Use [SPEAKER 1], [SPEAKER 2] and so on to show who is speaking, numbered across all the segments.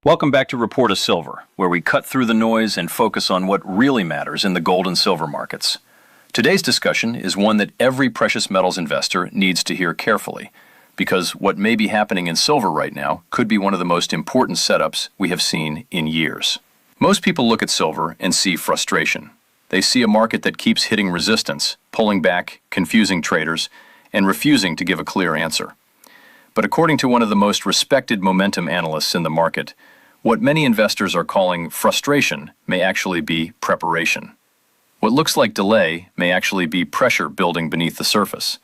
[SPEAKER 1] Welcome back to Report of Silver, where we cut through the noise and focus on what really matters in the gold and silver markets. Today's discussion is one that every precious metals investor needs to hear carefully, because what may be happening in silver right now could be one of the most important setups we have seen in years. Most people look at silver and see frustration. They see a market that keeps hitting resistance, pulling back, confusing traders, and refusing to give a clear answer. But according to one of the most respected momentum analysts in the market, what many investors are calling frustration may actually be preparation. What looks like delay may actually be pressure building beneath the surface.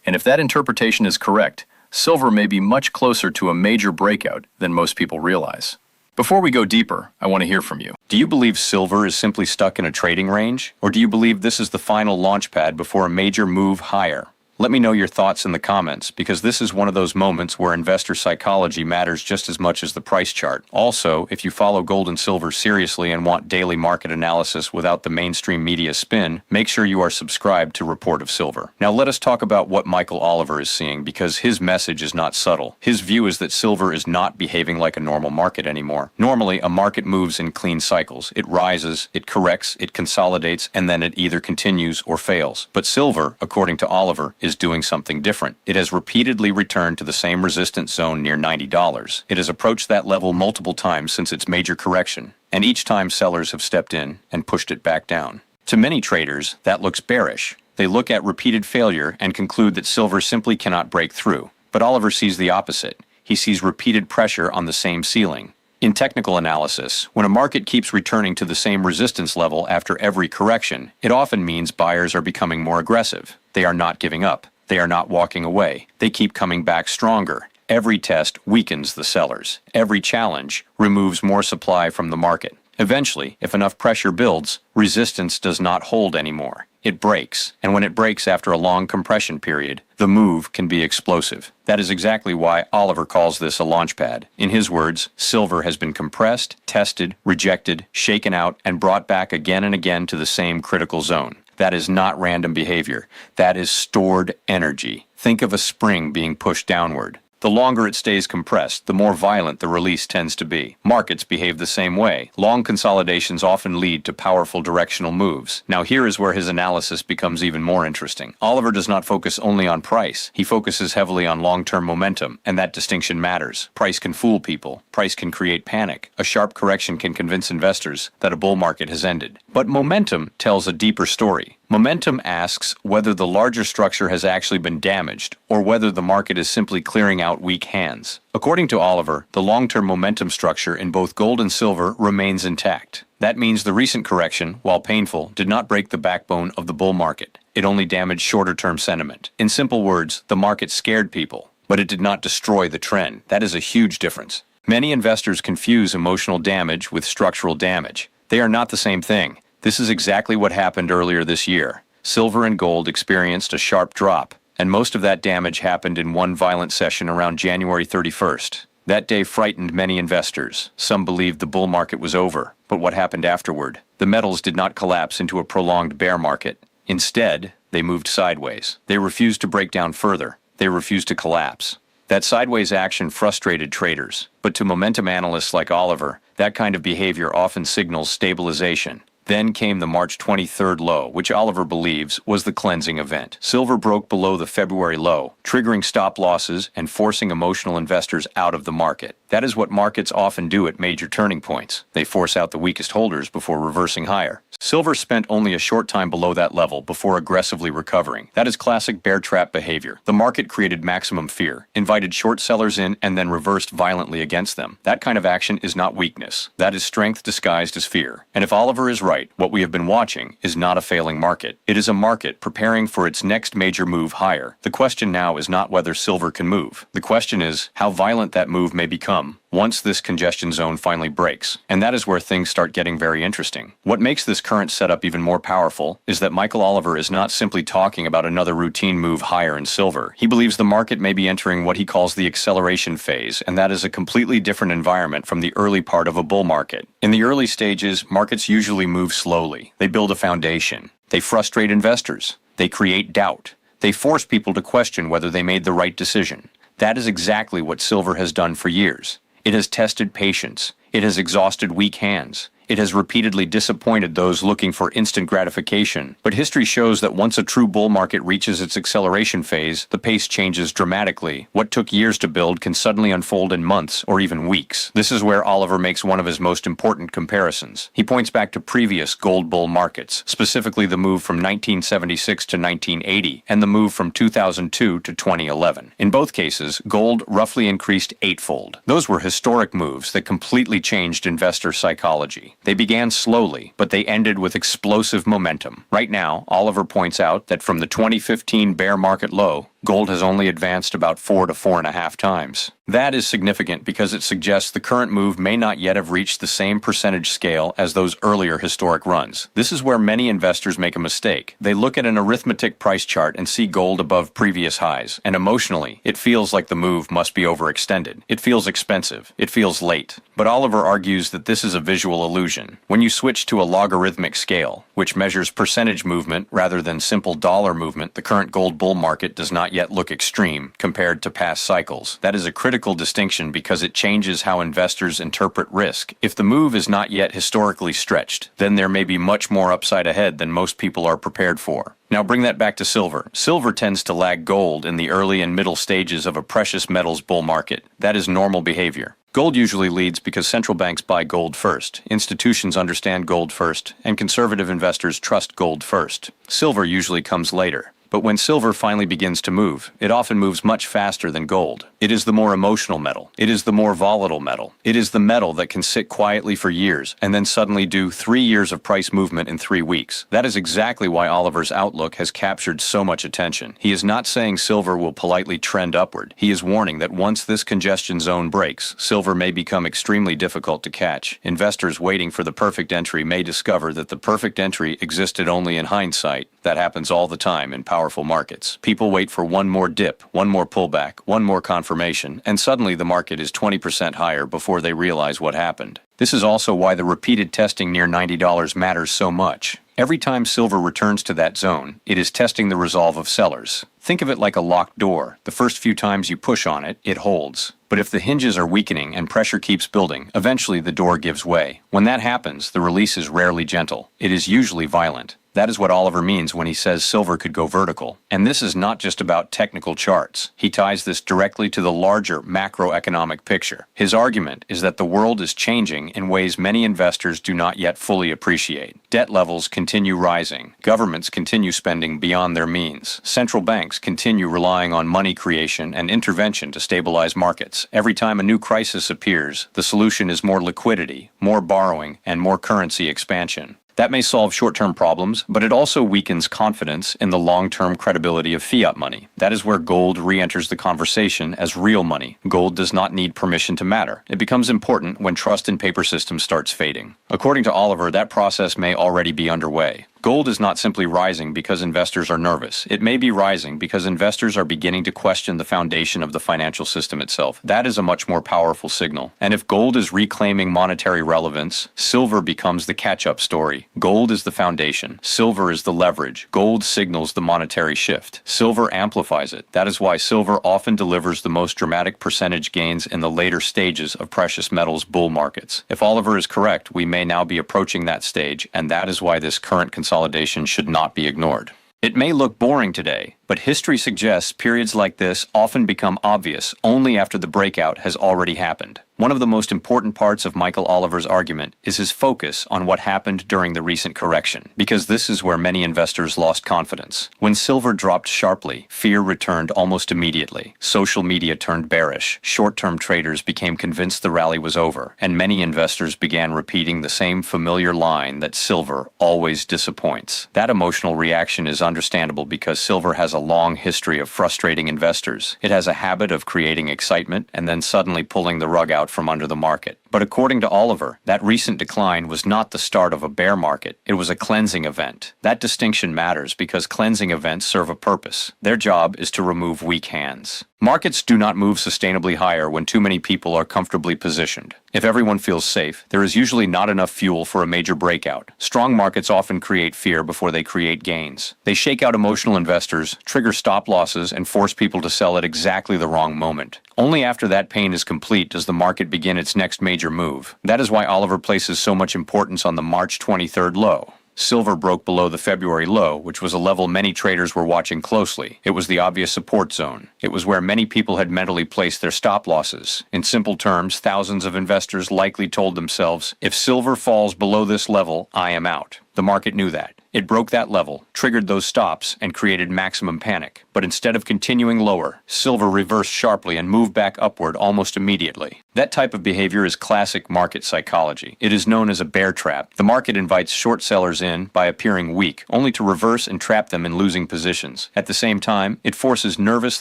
[SPEAKER 1] And if that interpretation is correct, silver may be much closer to a major breakout than most people realize. Before we go deeper, I want to hear from you.
[SPEAKER 2] Do you believe silver is simply stuck in a trading range? Or do you believe this is the final launch pad before a major move higher? Let me know your thoughts in the comments, because this is one of those moments where investor psychology matters just as much as the price chart. Also, if you follow gold and silver seriously and want daily market analysis without the mainstream media spin, make sure you are subscribed to Report of Silver. Now let us talk about what Michael Oliver is seeing, because his message is not subtle. His view is that silver is not behaving like a normal market anymore. Normally, a market moves in clean cycles. It rises, it corrects, it consolidates, and then it either continues or fails. But silver, according to Oliver, is doing something different. It has repeatedly returned to the same resistance zone near $90. It has approached that level multiple times since its major correction, and each time sellers have stepped in and pushed it back down. To many traders, that looks bearish. They look at repeated failure and conclude that silver simply cannot break through. But Oliver sees the opposite. He sees repeated pressure on the same ceiling. In technical analysis, when a market keeps returning to the same resistance level after every correction, it often means buyers are becoming more aggressive. They are not giving up. They are not walking away. They keep coming back stronger. Every test weakens the sellers. Every challenge removes more supply from the market. Eventually, if enough pressure builds, resistance does not hold anymore. It breaks, and when it breaks after a long compression period, the move can be explosive. That is exactly why Oliver calls this a launch pad. In his words, silver has been compressed, tested, rejected, shaken out, and brought back again and again to the same critical zone. That is not random behavior. That is stored energy. Think of a spring being pushed downward. The longer it stays compressed, the more violent the release tends to be. Markets behave the same way. Long consolidations often lead to powerful directional moves. Now here is where his analysis becomes even more interesting. Oliver does not focus only on price. He focuses heavily on long-term momentum, and that distinction matters. Price can fool people. Price can create panic. A sharp correction can convince investors that a bull market has ended. But momentum tells a deeper story. Momentum asks whether the larger structure has actually been damaged, or whether the market is simply clearing out weak hands. According to Oliver, the long-term momentum structure in both gold and silver remains intact. That means the recent correction, while painful, did not break the backbone of the bull market. It only damaged shorter-term sentiment. In simple words, the market scared people, but it did not destroy the trend. That is a huge difference. Many investors confuse emotional damage with structural damage. They are not the same thing. This is exactly what happened earlier this year. Silver and gold experienced a sharp drop, and most of that damage happened in one violent session around January 31st. That day frightened many investors. Some believed the bull market was over, but what happened afterward? The metals did not collapse into a prolonged bear market. Instead, they moved sideways. They refused to break down further. They refused to collapse. That sideways action frustrated traders, but to momentum analysts like Oliver, that kind of behavior often signals stabilization. Then came the March 23rd low, which Oliver believes was the cleansing event. Silver broke below the February low, triggering stop losses and forcing emotional investors out of the market. That is what markets often do at major turning points. They force out the weakest holders before reversing higher. Silver spent only a short time below that level before aggressively recovering. That is classic bear trap behavior. The market created maximum fear, invited short sellers in, and then reversed violently against them. That kind of action is not weakness. That is strength disguised as fear. And if Oliver is right, what we have been watching is not a failing market. It is a market preparing for its next major move higher. The question now is not whether silver can move. The question is how violent that move may become once this congestion zone finally breaks. And that is where things start getting very interesting. What makes this current setup even more powerful is that Michael Oliver is not simply talking about another routine move higher in silver. He believes the market may be entering what he calls the acceleration phase, and that is a completely different environment from the early part of a bull market. In the early stages, markets usually move slowly. They build a foundation. They frustrate investors. They create doubt. They force people to question whether they made the right decision. That is exactly what silver has done for years. It has tested patience. It has exhausted weak hands. It has repeatedly disappointed those looking for instant gratification. But history shows that once a true bull market reaches its acceleration phase, the pace changes dramatically. What took years to build can suddenly unfold in months or even weeks. This is where Oliver makes one of his most important comparisons. He points back to previous gold bull markets, specifically the move from 1976 to 1980 and the move from 2002 to 2011. In both cases, gold roughly increased eightfold. Those were historic moves that completely changed investor psychology. They began slowly, but they ended with explosive momentum. Right now, Oliver points out that from the 2015 bear market low, gold has only advanced about 4 to 4.5 times. That is significant because it suggests the current move may not yet have reached the same percentage scale as those earlier historic runs. This is where many investors make a mistake. They look at an arithmetic price chart and see gold above previous highs, and emotionally, it feels like the move must be overextended. It feels expensive. It feels late. But Oliver argues that this is a visual illusion. When you switch to a logarithmic scale, which measures percentage movement rather than simple dollar movement, the current gold bull market does not yet look extreme compared to past cycles. That is a critical distinction because it changes how investors interpret risk. If the move is not yet historically stretched, then there may be much more upside ahead than most people are prepared for. Now bring that back to silver. Silver tends to lag gold in the early and middle stages of a precious metals bull market. That is normal behavior. Gold usually leads because central banks buy gold first, institutions understand gold first, and conservative investors trust gold first. Silver usually comes later. But when silver finally begins to move, it often moves much faster than gold. It is the more emotional metal. It is the more volatile metal. It is the metal that can sit quietly for years and then suddenly do 3 years of price movement in 3 weeks. That is exactly why Oliver's outlook has captured so much attention. He is not saying silver will politely trend upward. He is warning that once this congestion zone breaks, silver may become extremely difficult to catch. Investors waiting for the perfect entry may discover that the perfect entry existed only in hindsight. That happens all the time in powerful markets. People wait for one more dip, one more pullback, one more confirmation, and suddenly the market is 20% higher before they realize what happened. This is also why the repeated testing near $90 matters so much. Every time silver returns to that zone, it is testing the resolve of sellers. Think of it like a locked door. The first few times you push on it, it holds. But if the hinges are weakening and pressure keeps building, eventually the door gives way. When that happens, the release is rarely gentle. It is usually violent. That is what Oliver means when he says silver could go vertical. And this is not just about technical charts. He ties this directly to the larger macroeconomic picture. His argument is that the world is changing in ways many investors do not yet fully appreciate. Debt levels continue rising. Governments continue spending beyond their means. Central banks continue relying on money creation and intervention to stabilize markets. Every time a new crisis appears, the solution is more liquidity, more borrowing, and more currency expansion. That may solve short-term problems, but it also weakens confidence in the long-term credibility of fiat money. That is where gold re-enters the conversation as real money. Gold does not need permission to matter. It becomes important when trust in paper systems starts fading. According to Oliver, that process may already be underway. Gold is not simply rising because investors are nervous. It may be rising because investors are beginning to question the foundation of the financial system itself. That is a much more powerful signal. And if gold is reclaiming monetary relevance, silver becomes the catch-up story. Gold is the foundation. Silver is the leverage. Gold signals the monetary shift. Silver amplifies it. That is why silver often delivers the most dramatic percentage gains in the later stages of precious metals bull markets. If Oliver is correct, we may now be approaching that stage, and that is why this current consolidation should not be ignored. It may look boring today, but history suggests periods like this often become obvious only after the breakout has already happened. One of the most important parts of Michael Oliver's argument is his focus on what happened during the recent correction, because this is where many investors lost confidence. When silver dropped sharply, fear returned almost immediately. Social media turned bearish, short-term traders became convinced the rally was over, and many investors began repeating the same familiar line that silver always disappoints. That emotional reaction is understandable because silver has a long history of frustrating investors. It has a habit of creating excitement and then suddenly pulling the rug out from under the market. But according to Oliver, that recent decline was not the start of a bear market. It was a cleansing event. That distinction matters because cleansing events serve a purpose. Their job is to remove weak hands. Markets do not move sustainably higher when too many people are comfortably positioned. If everyone feels safe, there is usually not enough fuel for a major breakout. Strong markets often create fear before they create gains. They shake out emotional investors, trigger stop losses, and force people to sell at exactly the wrong moment. Only after that pain is complete does the market begin its next major major move. That is why Oliver places so much importance on the March 23rd low. Silver broke below the February low, which was a level many traders were watching closely. It was the obvious support zone. It was where many people had mentally placed their stop losses. In simple terms, thousands of investors likely told themselves, if silver falls below this level, I am out. The market knew that. It broke that level, triggered those stops, and created maximum panic. But instead of continuing lower, silver reversed sharply and moved back upward almost immediately. That type of behavior is classic market psychology. It is known as a bear trap. The market invites short sellers in by appearing weak, only to reverse and trap them in losing positions. At the same time, it forces nervous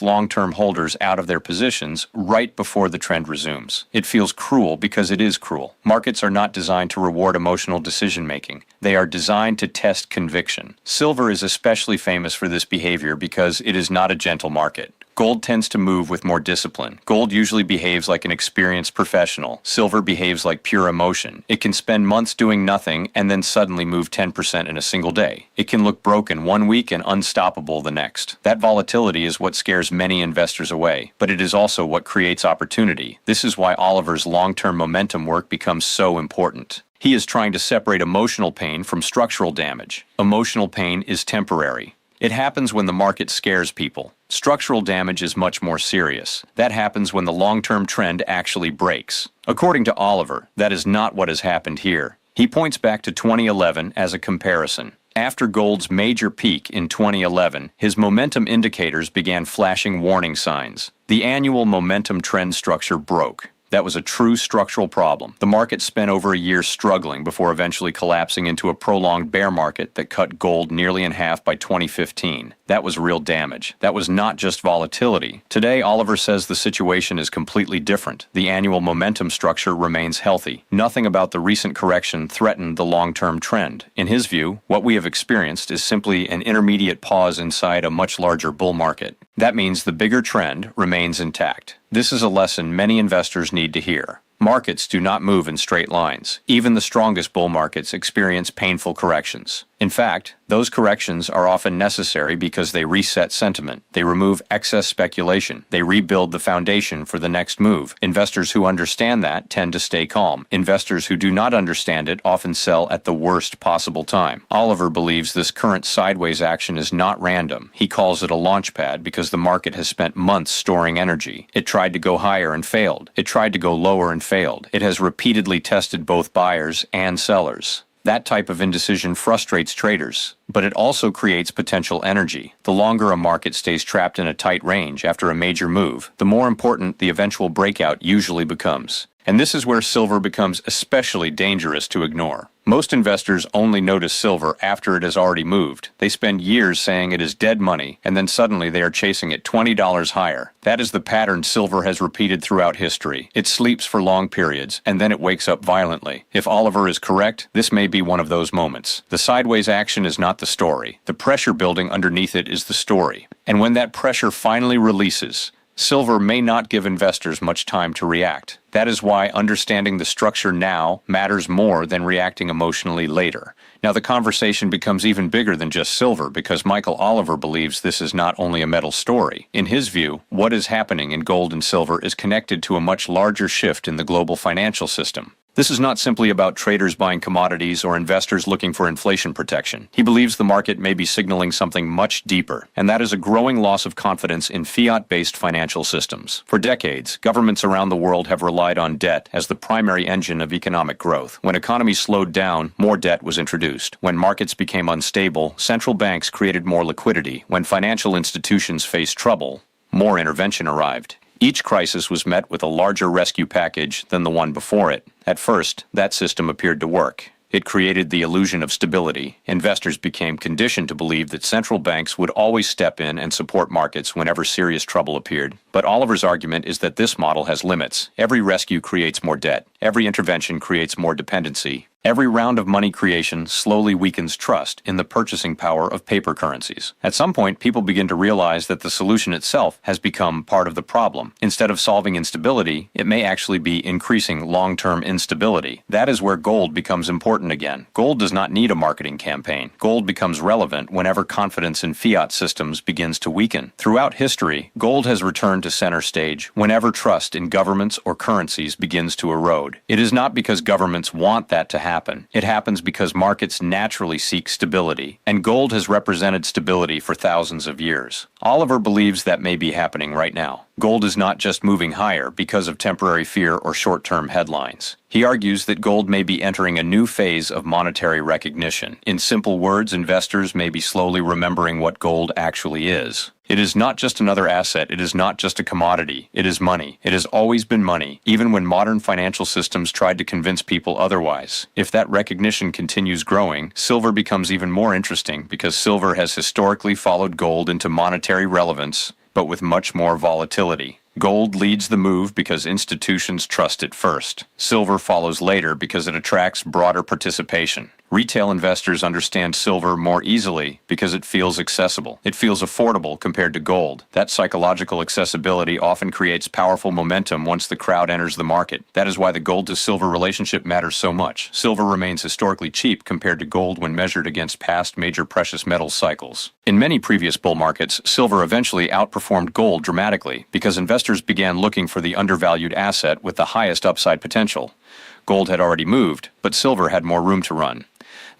[SPEAKER 2] long-term holders out of their positions right before the trend resumes. It feels cruel because it is cruel. Markets are not designed to reward emotional decision-making. They are designed to test conviction. Silver is especially famous for this behavior because it is not a gentle market. Gold tends to move with more discipline. Gold usually behaves like an experienced professional. Silver behaves like pure emotion. It can spend months doing nothing and then suddenly move 10% in a single day. It can look broken one week and unstoppable the next. That volatility is what scares many investors away, but it is also what creates opportunity. This is why Oliver's long-term momentum work becomes so important. He is trying to separate emotional pain from structural damage. Emotional pain is temporary. It happens when the market scares people. Structural damage is much more serious. That happens when the long-term trend actually breaks. According to Oliver, that is not what has happened here. He points back to 2011 as a comparison. After gold's major peak in 2011, his momentum indicators began flashing warning signs. The annual momentum trend structure broke. That was a true structural problem. The market spent over a year struggling before eventually collapsing into a prolonged bear market that cut gold nearly in half by 2015. That was real damage. That was not just volatility. Today, Oliver says the situation is completely different. The annual momentum structure remains healthy. Nothing about the recent correction threatened the long-term trend. In his view, what we have experienced is simply an intermediate pause inside a much larger bull market. That means the bigger trend remains intact. This is a lesson many investors need to hear. Markets do not move in straight lines. Even the strongest bull markets experience painful corrections. In fact, those corrections are often necessary because they reset sentiment. They remove excess speculation. They rebuild the foundation for the next move. Investors who understand that tend to stay calm. Investors who do not understand it often sell at the worst possible time. Oliver believes this current sideways action is not random. He calls it a launch pad because the market has spent months storing energy. It tried to go higher and failed. It tried to go lower and failed. It has repeatedly tested both buyers and sellers. That type of indecision frustrates traders, but it also creates potential energy. The longer a market stays trapped in a tight range after a major move, the more important the eventual breakout usually becomes. And this is where silver becomes especially dangerous to ignore. Most investors only notice silver after it has already moved. They spend years saying it is dead money, and then suddenly they are chasing it $20 higher. That is the pattern silver has repeated throughout history. It sleeps for long periods, and then it wakes up violently. If Oliver is correct, this may be one of those moments. The sideways action is not the story. The pressure building underneath it is the story. And when that pressure finally releases, silver may not give investors much time to react. That is why understanding the structure now matters more than reacting emotionally later. Now the conversation becomes even bigger than just silver because Michael Oliver believes this is not only a metal story. In his view, what is happening in gold and silver is connected to a much larger shift in the global financial system. This is not simply about traders buying commodities or investors looking for inflation protection. He believes the market may be signaling something much deeper, and that is a growing loss of confidence in fiat-based financial systems. For decades, governments around the world have relied on debt as the primary engine of economic growth. When economies slowed down, more debt was introduced. When markets became unstable, central banks created more liquidity. When financial institutions faced trouble, more intervention arrived. Each crisis was met with a larger rescue package than the one before it. At first, that system appeared to work. It created the illusion of stability. Investors became conditioned to believe that central banks would always step in and support markets whenever serious trouble appeared. But Oliver's argument is that this model has limits. Every rescue creates more debt. Every intervention creates more dependency. Every round of money creation slowly weakens trust in the purchasing power of paper currencies. At some point, people begin to realize that the solution itself has become part of the problem. Instead of solving instability, it may actually be increasing long-term instability. That is where gold becomes important again. Gold does not need a marketing campaign. Gold becomes relevant whenever confidence in fiat systems begins to weaken. Throughout history, gold has returned to center stage whenever trust in governments or currencies begins to erode. mode. It is not because governments want that to happen. It happens because markets naturally seek stability, and gold has represented stability for thousands of years. Oliver believes that may be happening right now. Gold is not just moving higher because of temporary fear or short-term headlines. He argues that gold may be entering a new phase of monetary recognition. In simple words, investors may be slowly remembering what gold actually is. It is not just another asset, it is not just a commodity, it is money. It has always been money, even when modern financial systems tried to convince people otherwise. If that recognition continues growing, silver becomes even more interesting because silver has historically followed gold into monetary relevance, but with much more volatility. Gold leads the move because institutions trust it first. Silver follows later because it attracts broader participation. Retail investors understand silver more easily because it feels accessible. It feels affordable compared to gold. That psychological accessibility often creates powerful momentum once the crowd enters the market. That is why the gold to silver relationship matters so much. Silver remains historically cheap compared to gold when measured against past major precious metals cycles. In many previous bull markets, silver eventually outperformed gold dramatically because investors began looking for the undervalued asset with the highest upside potential. Gold had already moved, but silver had more room to run.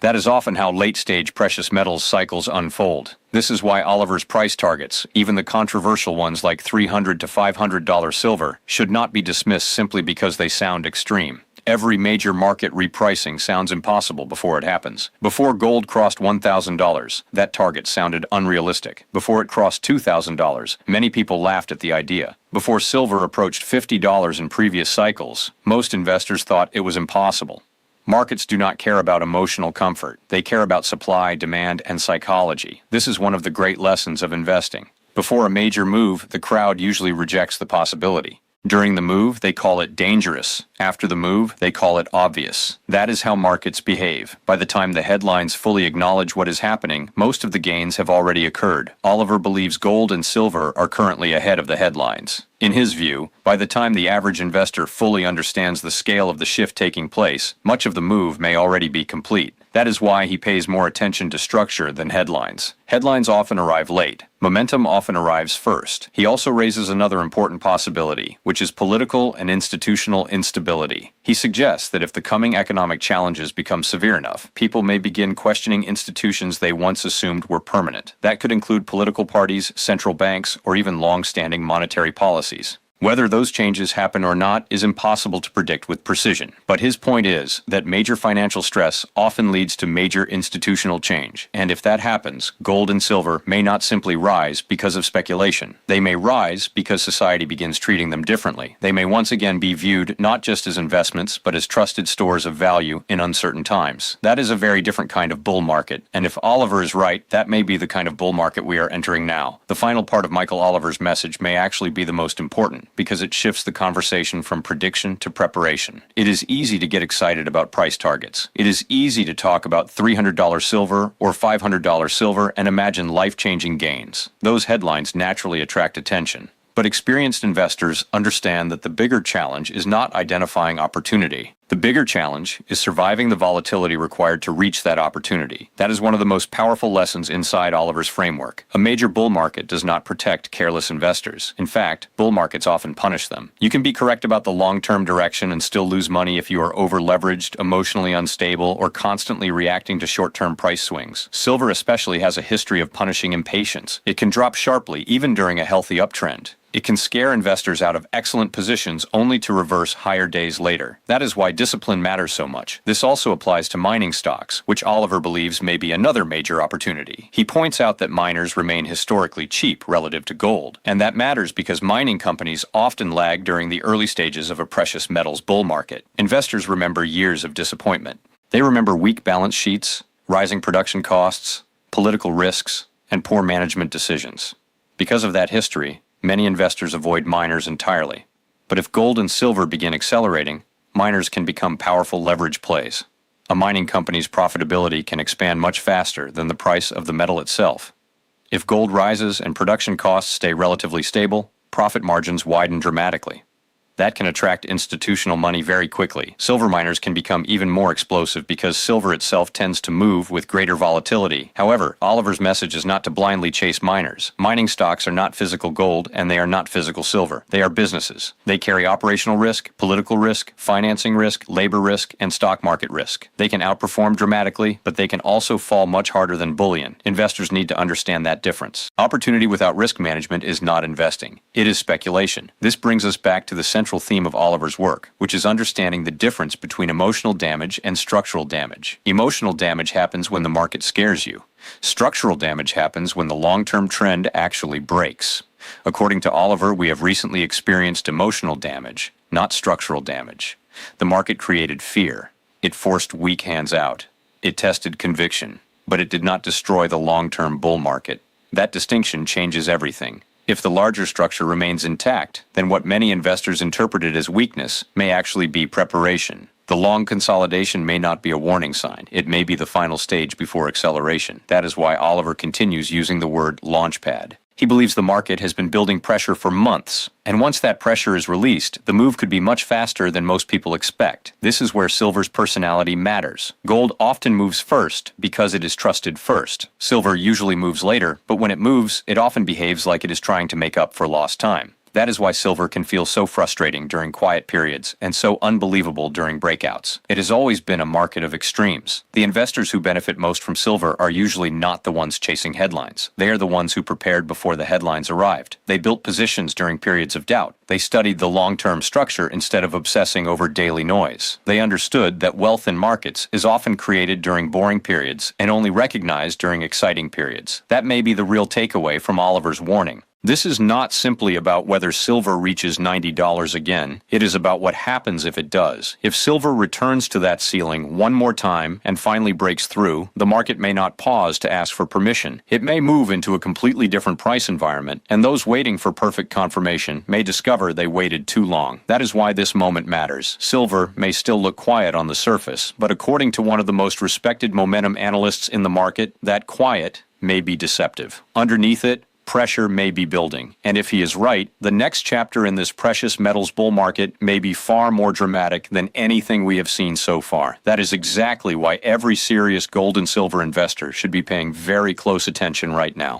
[SPEAKER 2] That is often how late-stage precious metals cycles unfold. This is why Oliver's price targets, even the controversial ones like $300 to $500 silver, should not be dismissed simply because they sound extreme. Every major market repricing sounds impossible before it happens. Before gold crossed $1,000, that target sounded unrealistic. Before it crossed $2,000, many people laughed at the idea. Before silver approached $50 in previous cycles, most investors thought it was impossible. Markets do not care about emotional comfort. They care about supply, demand, and psychology. This is one of the great lessons of investing. Before a major move, the crowd usually rejects the possibility. During the move, they call it dangerous. After the move, they call it obvious. That is how markets behave. By the time the headlines fully acknowledge what is happening, most of the gains have already occurred. Oliver believes gold and silver are currently ahead of the headlines. In his view, by the time the average investor fully understands the scale of the shift taking place, much of the move may already be complete. That is why he pays more attention to structure than headlines. Headlines often arrive late. Momentum often arrives first. He also raises another important possibility, which is political and institutional instability. He suggests that if the coming economic challenges become severe enough, people may begin questioning institutions they once assumed were permanent. That could include political parties, central banks, or even long-standing monetary policies. Whether those changes happen or not is impossible to predict with precision. But his point is that major financial stress often leads to major institutional change. And if that happens, gold and silver may not simply rise because of speculation. They may rise because society begins treating them differently. They may once again be viewed not just as investments, but as trusted stores of value in uncertain times. That is a very different kind of bull market. And if Oliver is right, that may be the kind of bull market we are entering now. The final part of Michael Oliver's message may actually be the most important, because it shifts the conversation from prediction to preparation. It is easy to get excited about price targets. It is easy to talk about $300 silver or $500 silver and imagine life-changing gains. Those headlines naturally attract attention. But experienced investors understand that the bigger challenge is not identifying opportunity. The bigger challenge is surviving the volatility required to reach that opportunity. That is one of the most powerful lessons inside Oliver's framework. A major bull market does not protect careless investors. In fact, bull markets often punish them. You can be correct about the long-term direction and still lose money if you are over-leveraged, emotionally unstable, or constantly reacting to short-term price swings. Silver especially has a history of punishing impatience. It can drop sharply even during a healthy uptrend. It can scare investors out of excellent positions only to reverse higher days later. That is why discipline matters so much. This also applies to mining stocks, which Oliver believes may be another major opportunity. He points out that miners remain historically cheap relative to gold, and that matters because mining companies often lag during the early stages of a precious metals bull market. Investors remember years of disappointment. They remember weak balance sheets, rising production costs, political risks, and poor management decisions. Because of that history, many investors avoid miners entirely. But if gold and silver begin accelerating, miners can become powerful leverage plays. A mining company's profitability can expand much faster than the price of the metal itself. If gold rises and production costs stay relatively stable, profit margins widen dramatically. That can attract institutional money very quickly. Silver miners can become even more explosive because silver itself tends to move with greater volatility. However, Oliver's message is not to blindly chase miners. Mining stocks are not physical gold and they are not physical silver. They are businesses. They carry operational risk, political risk, financing risk, labor risk, and stock market risk. They can outperform dramatically, but they can also fall much harder than bullion. Investors need to understand that difference. Opportunity without risk management is not investing. It is speculation. This brings us back to the central theme of Oliver's work, which is understanding the difference between emotional damage and structural damage. Emotional damage happens when the market scares you. Structural damage happens when the long-term trend actually breaks. According to Oliver, we have recently experienced emotional damage, not structural damage. The market created fear. It forced weak hands out. It tested conviction, but it did not destroy the long-term bull market. That distinction changes everything. If the larger structure remains intact, then what many investors interpreted as weakness may actually be preparation. The long consolidation may not be a warning sign. It may be the final stage before acceleration. That is why Oliver continues using the word launchpad. He believes the market has been building pressure for months, and once that pressure is released, the move could be much faster than most people expect. This is where silver's personality matters. Gold often moves first because it is trusted first. Silver usually moves later, but when it moves, it often behaves like it is trying to make up for lost time. That is why silver can feel so frustrating during quiet periods and so unbelievable during breakouts. It has always been a market of extremes. The investors who benefit most from silver are usually not the ones chasing headlines. They are the ones who prepared before the headlines arrived. They built positions during periods of doubt. They studied the long-term structure instead of obsessing over daily noise. They understood that wealth in markets is often created during boring periods and only recognized during exciting periods. That may be the real takeaway from Oliver's warning. This is not simply about whether silver reaches $90 again. It is about what happens if it does. If silver returns to that ceiling one more time and finally breaks through, the market may not pause to ask for permission. It may move into a completely different price environment, and those waiting for perfect confirmation may discover they waited too long. That is why this moment matters. Silver may still look quiet on the surface, but according to one of the most respected momentum analysts in the market, that quiet may be deceptive. Underneath it, pressure may be building, and if he is right, the next chapter in this precious metals bull market may be far more dramatic than anything we have seen so far. That is exactly why every serious gold and silver investor should be paying very close attention right now.